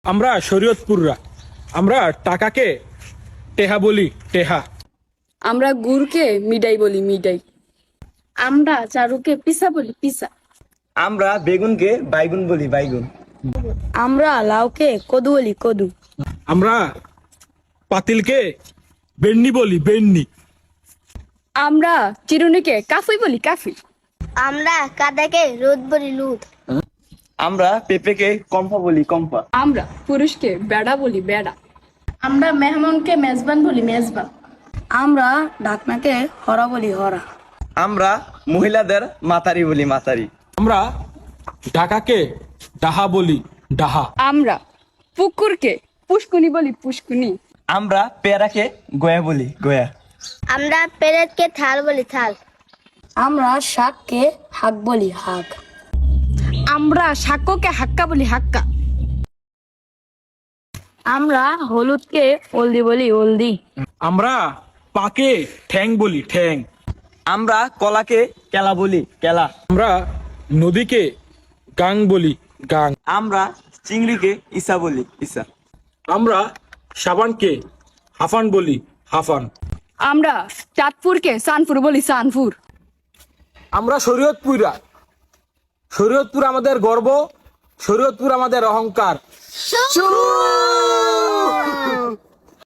আমরা শরীয়তপুররা, আমরা টাকাকে টেহা বলি, টেহা। আমরা গুড়কে মিঠাই বলি, মিঠাই। আমরা চারুকে পিসা বলি, পিসা। আমরা বেগুনকে বাইগুন বলি, বাইগুন। আমরা লাউকে কদু বলি, কদু। আমরা পাতিলকে বেন্নি বলি, বেন্নি। আমরা চিরুনিকে কাফুই বলি, কাফি। আমরা কাদাকে রোদ বলি, লুদ। আমরা পেঁপেকে কম্পা বলি, কম্পা। আমরা পুরুষকে বেড়া বলি, বেড়া। আমরা মেহমানকে মেজবান বলি, মেজবান। আমরা ঢাকনাকে হরা বলি, হরা। আমরা মহিলাদের মাতারি বলি, মাতারি। আমরা ঢাকাকে ডাহা বলি, ডাহা। আমরা পুকুরকে পুষ্কুনি বলি, পুষ্কুনি। আমরা পেয়ারাকে গয়া বলি, গয়া। আমরা পেরেতকে থাল বলি, থাল। আমরা শাককে হাক বলি, হাক। আমরা শাককে হাক্কা বলি, হাক্কা। আমরা হলুদকে হলদি বলি, হলদি। আমরা পাকে ঠ্যাং বলি, ঠ্যাং। আমরা কলাকে কেলা বলি, কেলা। আমরা নদীকে গাং বলি, গাং। আমরা চিংড়িকে ইসা বলি, ইসা। আমরা সাবানকে হাফান বলি, হাফান। আমরা চাঁদপুরকে সানপুর বলি, সানপুর। আমরা শরীয়তপুরা, শরীয়তপুর আমাদের গর্ব, শরীয়তপুর আমাদের অহংকার।